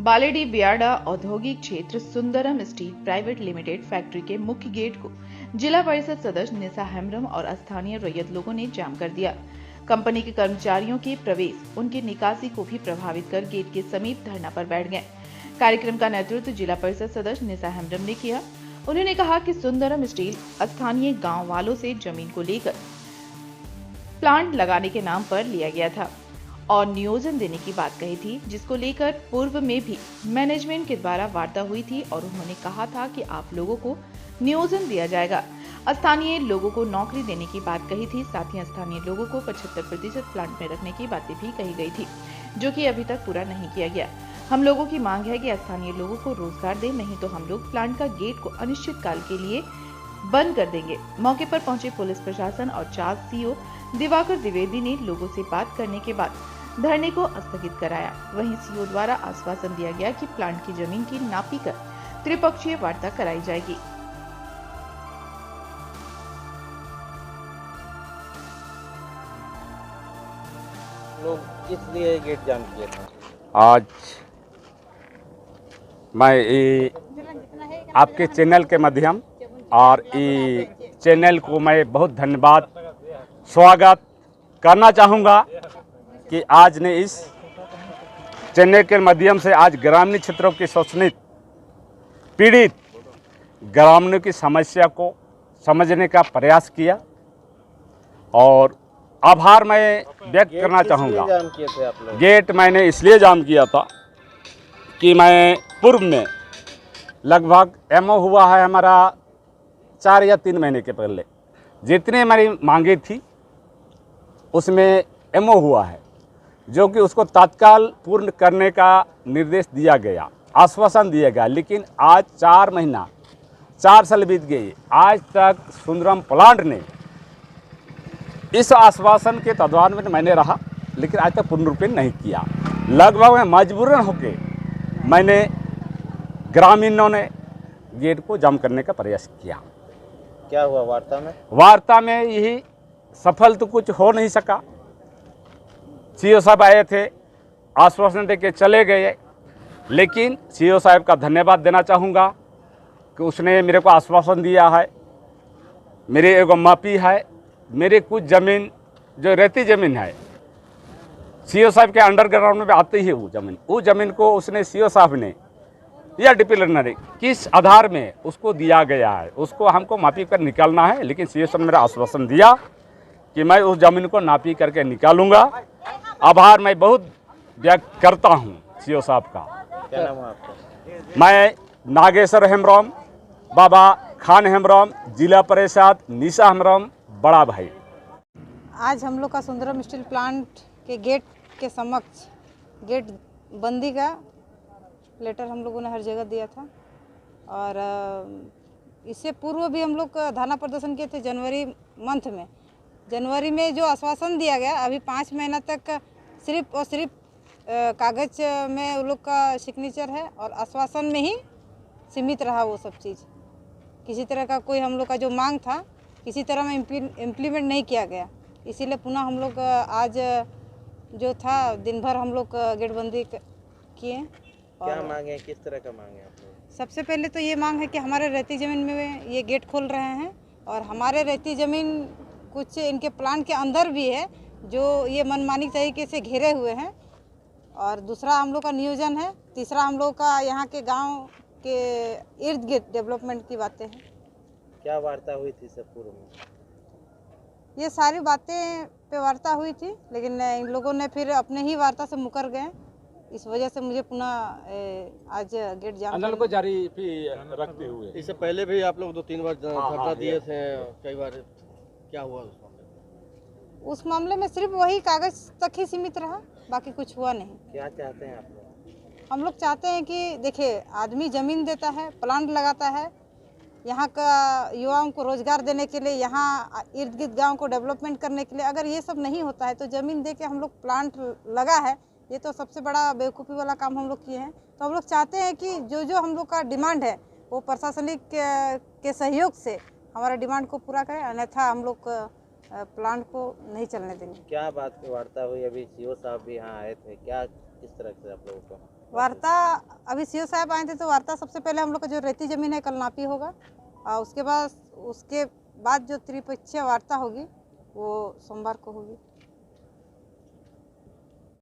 बालेडी बियाडा औद्योगिक क्षेत्र Sundaram steel private limited factory के मुख्य गेट को जिला परिषद सदस्य निशा हेम्ब्रम और स्थानीय रैयत लोगों ने जाम कर दिया। कंपनी के कर्मचारियों के प्रवेश, उनकी निकासी को भी प्रभावित कर गेट के समीप धरना पर बैठ गए। कार्यक्रम का नेतृत्व जिला परिषद सदस्य निशा हेम्ब्रम ने किया। उन्होंने कहा कि सुंदरम स्टील स्थानीय गाँव वालों से जमीन को लेकर प्लांट लगाने के नाम पर लिया गया था और नियोजन देने की बात कही थी, जिसको लेकर पूर्व में भी मैनेजमेंट के द्वारा वार्ता हुई थी और उन्होंने कहा था कि आप लोगों को नियोजन दिया जाएगा। स्थानीय लोगों को नौकरी देने की बात कही थी। साथ ही स्थानीय लोगों को 75% प्लांट में रखने की बातें भी कही गई थी, जो कि अभी तक पूरा नहीं किया गया। हम लोगों की मांग है कि स्थानीय लोगों को रोजगार दें, नहीं तो हम लोग प्लांट का गेट को अनिश्चित काल के लिए बंद कर देंगे। मौके पर पहुंचे पुलिस प्रशासन और चार्ज सीओ दिवाकर द्विवेदी ने लोगों से बात करने के बाद धरने को स्थगित कराया। वहीं सीओ द्वारा आश्वासन दिया गया कि प्लांट की जमीन की नापी कर त्रिपक्षीय वार्ता कराई जाएगी। लोग इसलिए गेट जाम किए थे। आज मैं आपके चैनल के माध्यम और चैनल को मैं बहुत धन्यवाद स्वागत करना चाहूँगा कि आज ने इस चैनल के माध्यम से आज ग्रामीण क्षेत्रों की शोषित पीड़ित ग्रामीणों की समस्या को समझने का प्रयास किया और आभार मैं व्यक्त करना चाहूँगा। गेट मैंने इसलिए जाम किया था कि मैं पूर्व में लगभग एमओ हुआ है हमारा 4 या 3 महीने के पहले, जितने हमारी मांगे थी उसमें एमओ हुआ है, जो कि उसको तत्काल पूर्ण करने का निर्देश दिया गया, आश्वासन दिया गया। लेकिन आज 4 महीना 4 साल बीत गए, आज तक सुंदरम प्लांट ने इस आश्वासन के तत्वान में मैंने रहा, लेकिन आज तक पूर्ण रूप नहीं किया। लगभग मैं मजबूरन होके मैंने ग्रामीणों ने गेट को जाम करने का प्रयास किया। क्या हुआ वार्ता में? वार्ता में यही सफल तो कुछ हो नहीं सका। सीओ साहब आए थे, आश्वासन दे के चले गए, लेकिन सीओ साहब का धन्यवाद देना चाहूँगा कि उसने मेरे को आश्वासन दिया है। मेरे एगो मापी है, मेरे कुछ ज़मीन जो रेती ज़मीन है सीओ साहब के अंडरग्राउंड में आती है, वो ज़मीन को उसने सीओ साहब ने या डिसिप्लिनरी किस आधार में उसको दिया गया है, उसको हमको मापी कर निकालना है। लेकिन सीओ साहब ने मेरा आश्वासन दिया कि मैं उस ज़मीन को नापी करके निकालूंगा। आभार मैं बहुत व्यक्त करता हूं सीओ साहब का। क्या नाम है आपका? मैं नागेश्वर हेम्ब्रम, बाबा खान हेम्ब्रम, जिला परिषद निशा हेम्ब्रम बड़ा भाई। आज हम लोग का सुंदरम स्टील प्लांट के गेट के समक्ष गेट बंदी का लेटर हम लोगों ने हर जगह दिया था और इससे पूर्व भी हम लोग धरना प्रदर्शन किए थे जनवरी में जो आश्वासन दिया गया। अभी 5 महीना तक सिर्फ और सिर्फ कागज़ में उन लोग का सिग्नेचर है और आश्वासन में ही सीमित रहा वो सब चीज़। किसी तरह का कोई हम लोग का जो मांग था किसी तरह में इम्प्लीमेंट नहीं किया गया। इसीलिए पुनः हम लोग आज जो था दिन भर हम लोग गेटबंदी किए। क्या मांगे, किस तरह का मांगे आप लोग? सबसे पहले तो ये मांग है कि हमारे रेती ज़मीन में ये गेट खोल रहे हैं और हमारे रेती ज़मीन कुछ इनके प्लांट के अंदर भी है जो ये मनमानी तरीके से घेरे हुए हैं। और दूसरा हम लोग का नियोजन है। तीसरा हम लोग का यहाँ के गांव के इर्द गिर्द डेवलपमेंट की बातें हैं। क्या वार्ता हुई थी सब पूर्व में? ये सारी बातें पे वार्ता हुई थी, लेकिन इन लोगों ने फिर अपने ही वार्ता से मुकर गए। इस वजह से मुझे पुनः आज गेट जाम को जारी रखते हुए इससे पहले भी आप लोग 2-3 बार धरना दिए थे, कई बार। क्या हुआ उस मामले में? सिर्फ वही कागज तक ही सीमित रहा, बाकी कुछ हुआ नहीं। क्या चाहते हैं आप लोग? हम लोग चाहते हैं कि देखिए, आदमी ज़मीन देता है, प्लांट लगाता है, यहाँ का युवाओं को रोजगार देने के लिए, यहाँ इर्द गिर्द गाँव को डेवलपमेंट करने के लिए अगर ये सब नहीं होता है तो ज़मीन दे के हम लोग प्लांट लगा है, ये तो सबसे बड़ा बेवकूफ़ी वाला काम हम लोग किए हैं। तो हम लोग चाहते हैं कि जो हम लोग का डिमांड है वो प्रशासनिक के सहयोग से हमारा डिमांड को पूरा करें, अन्यथा हम लोग प्लांट को नहीं चलने देंगे। क्या बात की वार्ता हुई? अभी सीओ साहब भी यहाँ आए थे, क्या किस तरह से आप लोगों को वार्ता? अभी सीओ साहब आए थे तो वार्ता सबसे पहले हम लोग का जो रेती ज़मीन है कल नापी होगा, और उसके बाद जो त्रिपक्षीय वार्ता होगी वो सोमवार को होगी।